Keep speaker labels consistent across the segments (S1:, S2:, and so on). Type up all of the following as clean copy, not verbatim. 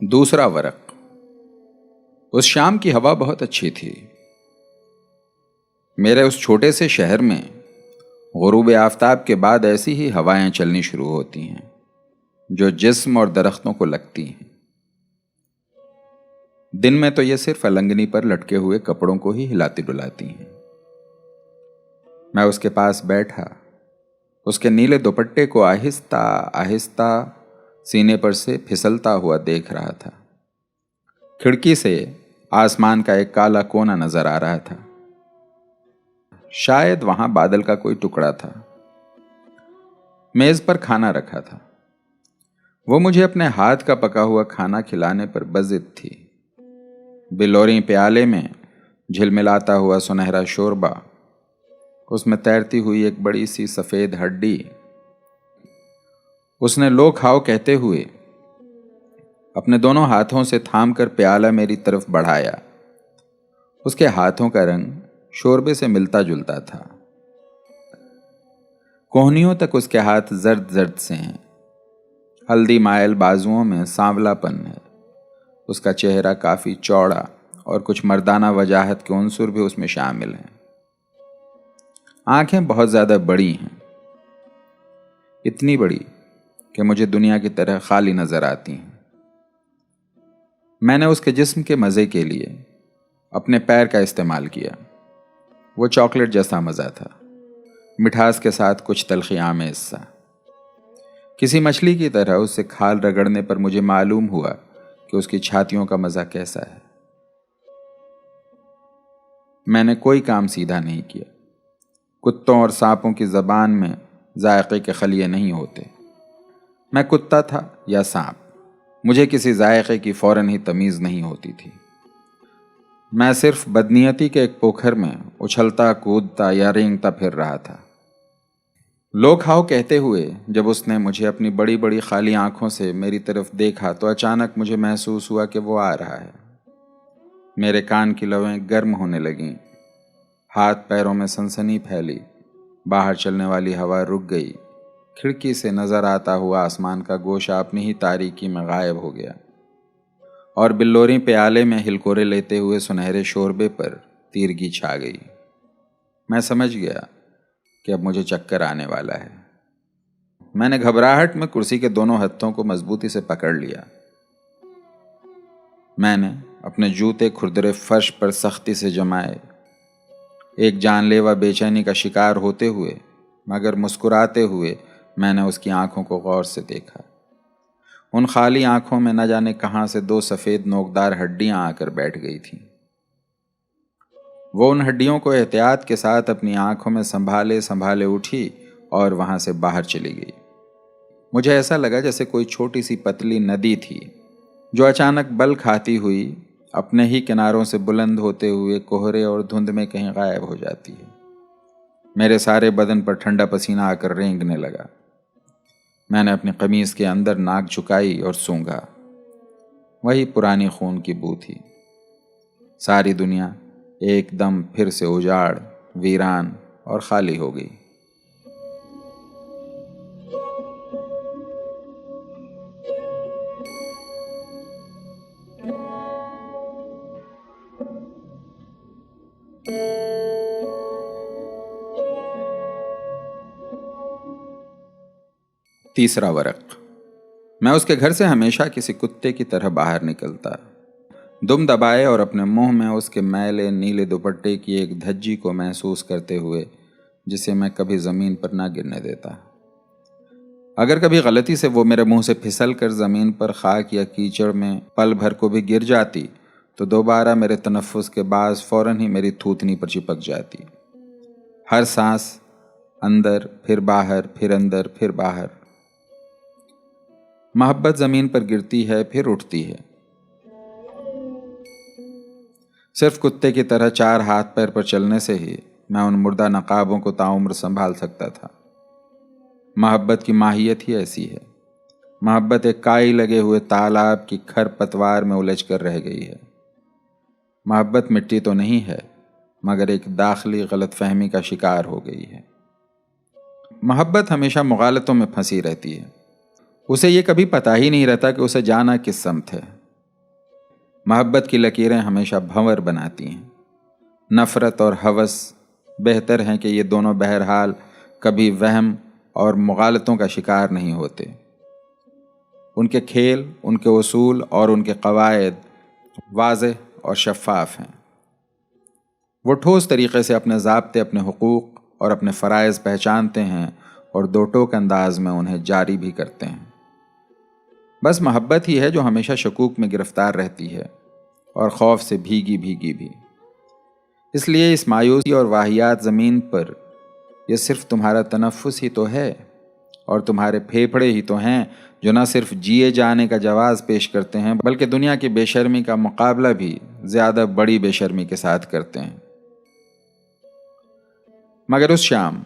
S1: دوسرا ورق۔ اس شام کی ہوا بہت اچھی تھی۔ میرے اس چھوٹے سے شہر میں غروب آفتاب کے بعد ایسی ہی ہوائیں چلنی شروع ہوتی ہیں جو جسم اور درختوں کو لگتی ہیں۔ دن میں تو یہ صرف النگنی پر لٹکے ہوئے کپڑوں کو ہی ہلاتی ڈلاتی ہیں۔ میں اس کے پاس بیٹھا، اس کے نیلے دوپٹے کو آہستہ آہستہ سینے پر سے پھسلتا ہوا دیکھ رہا تھا۔ کھڑکی سے آسمان کا ایک کالا کونا نظر آ رہا تھا، شاید وہاں بادل کا کوئی ٹکڑا تھا۔ میز پر کھانا رکھا تھا، وہ مجھے اپنے ہاتھ کا پکا ہوا کھانا کھلانے پر بضد تھی۔ بلوری پیالے میں جھلملاتا ہوا سنہرا شوربہ، اس میں تیرتی ہوئی ایک بڑی سی سفید ہڈی۔ اس نے لو کھاؤ کہتے ہوئے اپنے دونوں ہاتھوں سے تھام کر پیالہ میری طرف بڑھایا۔ اس کے ہاتھوں کا رنگ شوربے سے ملتا جلتا تھا۔ کوہنیوں تک اس کے ہاتھ زرد زرد سے ہیں، ہلدی مائل بازوؤں میں سانولا پن ہے۔ اس کا چہرہ کافی چوڑا اور کچھ مردانہ وجاہت کے عنصر بھی اس میں شامل ہیں۔ آنکھیں بہت زیادہ بڑی ہیں، اتنی بڑی کہ مجھے دنیا کی طرح خالی نظر آتی ہیں۔ میں نے اس کے جسم کے مزے کے لیے اپنے پیر کا استعمال کیا۔ وہ چاکلیٹ جیسا مزہ تھا، مٹھاس کے ساتھ کچھ تلخی آمیز سا۔ کسی مچھلی کی طرح اس سے کھال رگڑنے پر مجھے معلوم ہوا کہ اس کی چھاتیوں کا مزہ کیسا ہے۔ میں نے کوئی کام سیدھا نہیں کیا۔ کتوں اور سانپوں کی زبان میں ذائقے کے خلیے نہیں ہوتے۔ میں کتا تھا یا سانپ، مجھے کسی ذائقے کی فوراً ہی تمیز نہیں ہوتی تھی۔ میں صرف بدنیتی کے ایک پوکھر میں اچھلتا کودتا یا رینگتا پھر رہا تھا۔ لو کھاؤ کہتے ہوئے جب اس نے مجھے اپنی بڑی بڑی خالی آنکھوں سے میری طرف دیکھا تو اچانک مجھے محسوس ہوا کہ وہ آ رہا ہے۔ میرے کان کی لویں گرم ہونے لگیں، ہاتھ پیروں میں سنسنی پھیلی، باہر چلنے والی ہوا رک گئی۔ کھڑکی سے نظر آتا ہوا آسمان کا گوشہ اپنی ہی تاریکی میں غائب ہو گیا، اور بلوری پیالے میں ہلکورے لیتے ہوئے سنہرے شوربے پر تیرگی چھا گئی۔ میں سمجھ گیا کہ اب مجھے چکر آنے والا ہے۔ میں نے گھبراہٹ میں کرسی کے دونوں ہتھوں کو مضبوطی سے پکڑ لیا۔ میں نے اپنے جوتے کھردرے فرش پر سختی سے جمائے، ایک جان لیوا بے چینی کا شکار ہوتے ہوئے مگر مسکراتے ہوئے میں نے اس کی آنکھوں کو غور سے دیکھا۔ ان خالی آنکھوں میں نہ جانے کہاں سے دو سفید نوکدار ہڈیاں آ کر بیٹھ گئی تھیں۔ وہ ان ہڈیوں کو احتیاط کے ساتھ اپنی آنکھوں میں سنبھالے سنبھالے اٹھی اور وہاں سے باہر چلی گئی۔ مجھے ایسا لگا جیسے کوئی چھوٹی سی پتلی ندی تھی جو اچانک بل کھاتی ہوئی اپنے ہی کناروں سے بلند ہوتے ہوئے کوہرے اور دھند میں کہیں غائب ہو جاتی ہے۔ میرے سارے بدن پر ٹھنڈا پسینہ آ کر رینگنے لگا۔ میں نے اپنی قمیض کے اندر ناک جھکائی اور سونگھا۔ وہی پرانی خون کی بو تھی۔ ساری دنیا ایک دم پھر سے اجاڑ، ویران اور خالی ہو گئی۔ تیسرا ورق۔ میں اس کے گھر سے ہمیشہ کسی کتے کی طرح باہر نکلتا، دم دبائے اور اپنے منہ میں اس کے میلے نیلے دوپٹے کی ایک دھجی کو محسوس کرتے ہوئے جسے میں کبھی زمین پر نہ گرنے دیتا۔ اگر کبھی غلطی سے وہ میرے منہ سے پھسل کر زمین پر خاک یا کیچڑ میں پل بھر کو بھی گر جاتی تو دوبارہ میرے تنفس کے باعث فوراً ہی میری تھوتنی پر چپک جاتی۔ ہر سانس اندر پھر باہر، پھر اندر پھر باہر۔ محبت زمین پر گرتی ہے پھر اٹھتی ہے۔ صرف کتے کی طرح چار ہاتھ پیر پر چلنے سے ہی میں ان مردہ نقابوں کو تعمر سنبھال سکتا تھا۔ محبت کی ماہیت ہی ایسی ہے۔ محبت ایک کائی لگے ہوئے تالاب کی کھر پتوار میں الجھ کر رہ گئی ہے۔ محبت مٹی تو نہیں ہے مگر ایک داخلی غلط فہمی کا شکار ہو گئی ہے۔ محبت ہمیشہ مغالطوں میں پھنسی رہتی ہے۔ اسے یہ کبھی پتہ ہی نہیں رہتا کہ اسے جانا کس سمت ہے۔ محبت کی لکیریں ہمیشہ بھنور بناتی ہیں۔ نفرت اور ہوس بہتر ہیں کہ یہ دونوں بہرحال کبھی وہم اور مغالطوں کا شکار نہیں ہوتے۔ ان کے کھیل، ان کے اصول اور ان کے قواعد واضح اور شفاف ہیں۔ وہ ٹھوس طریقے سے اپنے ضابطے، اپنے حقوق اور اپنے فرائض پہچانتے ہیں اور دو ٹوک انداز میں انہیں جاری بھی کرتے ہیں۔ بس محبت ہی ہے جو ہمیشہ شکوک میں گرفتار رہتی ہے اور خوف سے بھیگی بھیگی بھی۔ اس لیے اس مایوسی اور واہیات زمین پر یہ صرف تمہارا تنفس ہی تو ہے اور تمہارے پھیپھڑے ہی تو ہیں جو نہ صرف جیے جانے کا جواز پیش کرتے ہیں بلکہ دنیا کی بے شرمی کا مقابلہ بھی زیادہ بڑی بے شرمی کے ساتھ کرتے ہیں۔ مگر اس شام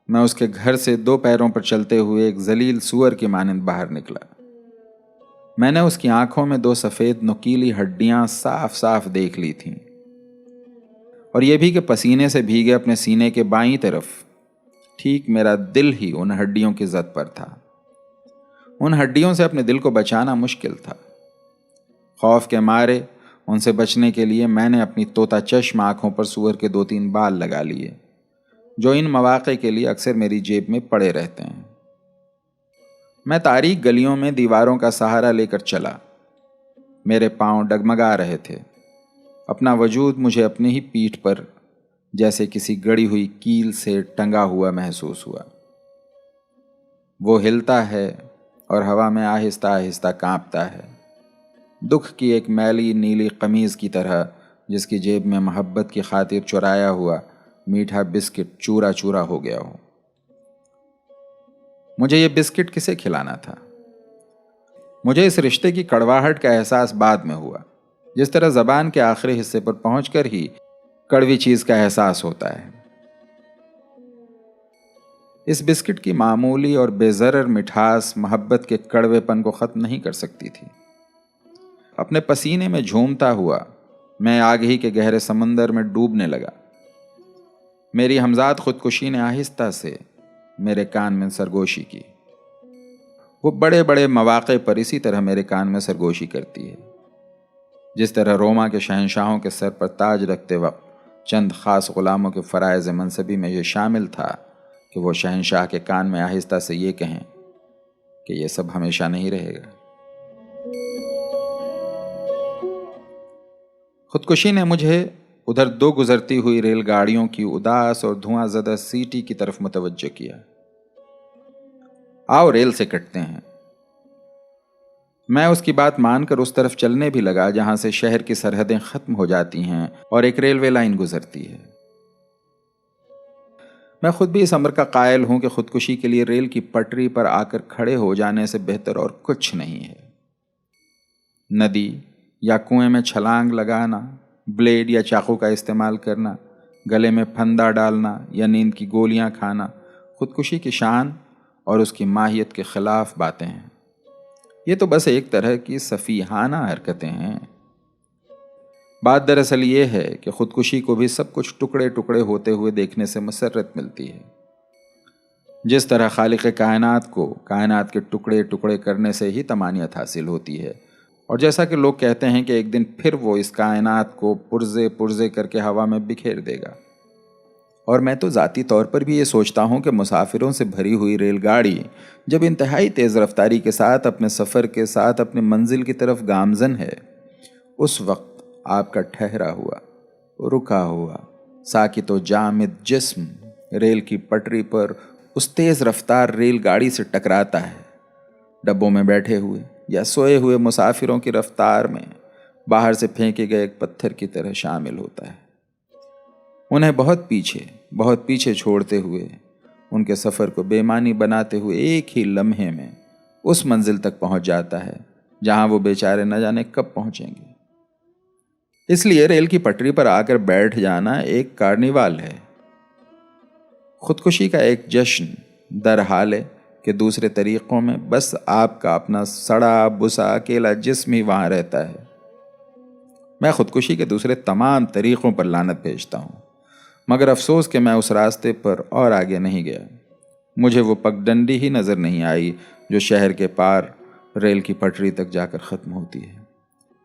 S1: میں اس کے گھر سے دو پیروں پر چلتے ہوئے ایک ذلیل سور کی مانند باہر نکلا۔ میں نے اس کی آنکھوں میں دو سفید نکیلی ہڈیاں صاف صاف دیکھ لی تھیں، اور یہ بھی کہ پسینے سے بھیگے اپنے سینے کے بائیں طرف ٹھیک میرا دل ہی ان ہڈیوں کی زد پر تھا۔ ان ہڈیوں سے اپنے دل کو بچانا مشکل تھا۔ خوف کے مارے ان سے بچنے کے لیے میں نے اپنی طوطا چشم آنکھوں پر سور کے 2-3 بال لگا لیے جو ان مواقع کے لیے اکثر میری جیب میں پڑے رہتے ہیں۔ میں تاریک گلیوں میں دیواروں کا سہارا لے کر چلا۔ میرے پاؤں ڈگمگا رہے تھے۔ اپنا وجود مجھے اپنی ہی پیٹھ پر جیسے کسی گڑی ہوئی کیل سے ٹنگا ہوا محسوس ہوا۔ وہ ہلتا ہے اور ہوا میں آہستہ آہستہ کانپتا ہے، دکھ کی ایک میلی نیلی قمیض کی طرح جس کی جیب میں محبت کی خاطر چرایا ہوا میٹھا بسکٹ چورا چورا ہو گیا ہو۔ مجھے یہ بسکٹ کسے کھلانا تھا؟ مجھے اس رشتے کی کڑواہٹ کا احساس بعد میں ہوا، جس طرح زبان کے آخری حصے پر پہنچ کر ہی کڑوی چیز کا احساس ہوتا ہے۔ اس بسکٹ کی معمولی اور بے ضرر مٹھاس محبت کے کڑوے پن کو ختم نہیں کر سکتی تھی۔ اپنے پسینے میں جھومتا ہوا میں آگ ہی کے گہرے سمندر میں ڈوبنے لگا۔ میری ہمزاد خودکشی نے آہستہ سے میرے کان میں سرگوشی کی۔ وہ بڑے بڑے مواقع پر اسی طرح میرے کان میں سرگوشی کرتی ہے، جس طرح روما کے شہنشاہوں کے سر پر تاج رکھتے وقت چند خاص غلاموں کے فرائض منصبی میں یہ شامل تھا کہ وہ شہنشاہ کے کان میں آہستہ سے یہ کہیں کہ یہ سب ہمیشہ نہیں رہے گا۔ خودکشی نے مجھے ادھر دو گزرتی ہوئی ریل گاڑیوں کی اداس اور دھواں زدہ سیٹی کی طرف متوجہ کیا۔ آؤ ریل سے کٹتے ہیں۔ میں اس کی بات مان کر اس طرف چلنے بھی لگا جہاں سے شہر کی سرحدیں ختم ہو جاتی ہیں اور ایک ریلوے لائن گزرتی ہے۔ میں خود بھی اس امر کا قائل ہوں کہ خودکشی کے لیے ریل کی پٹری پر آ کر کھڑے ہو جانے سے بہتر اور کچھ نہیں ہے۔ ندی یا کنویں میں چھلانگ لگانا، بلیڈ یا چاقو کا استعمال کرنا، گلے میں پھندا ڈالنا یا نیند کی گولیاں کھانا خودکشی کی شان اور اس کی ماہیت کے خلاف باتیں ہیں۔ یہ تو بس ایک طرح کی سفیہانہ حرکتیں ہیں۔ بات دراصل یہ ہے کہ خودکشی کو بھی سب کچھ ٹکڑے ٹکڑے ہوتے ہوئے دیکھنے سے مسرت ملتی ہے، جس طرح خالق کائنات کو کائنات کے ٹکڑے ٹکڑے کرنے سے ہی طمانیت حاصل ہوتی ہے، اور جیسا کہ لوگ کہتے ہیں کہ ایک دن پھر وہ اس کائنات کو پرزے پرزے کر کے ہوا میں بکھیر دے گا۔ اور میں تو ذاتی طور پر بھی یہ سوچتا ہوں کہ مسافروں سے بھری ہوئی ریل گاڑی جب انتہائی تیز رفتاری کے ساتھ اپنے سفر کے ساتھ اپنی منزل کی طرف گامزن ہے، اس وقت آپ کا ٹھہرا ہوا، رکا ہوا، ساکت و جامد جسم ریل کی پٹری پر اس تیز رفتار ریل گاڑی سے ٹکراتا ہے۔ ڈبوں میں بیٹھے ہوئے یا سوئے ہوئے مسافروں کی رفتار میں باہر سے پھینکے گئے ایک پتھر کی طرح شامل ہوتا ہے۔ انہیں بہت پیچھے چھوڑتے ہوئے، ان کے سفر کو بے معنی بناتے ہوئے ایک ہی لمحے میں اس منزل تک پہنچ جاتا ہے جہاں وہ بیچارے نہ جانے کب پہنچیں گے۔ اس لیے ریل کی پٹری پر آ کر بیٹھ جانا ایک کارنیوال ہے، خودکشی کا ایک جشن، در حال ہے کہ دوسرے طریقوں میں بس آپ کا اپنا سڑا بسا اکیلا جسم ہی وہاں رہتا ہے۔ میں خودکشی کے دوسرے تمام طریقوں پر لعنت بھیجتا ہوں، مگر افسوس کہ میں اس راستے پر اور آگے نہیں گیا۔ مجھے وہ پگڈنڈی ہی نظر نہیں آئی جو شہر کے پار ریل کی پٹری تک جا کر ختم ہوتی ہے۔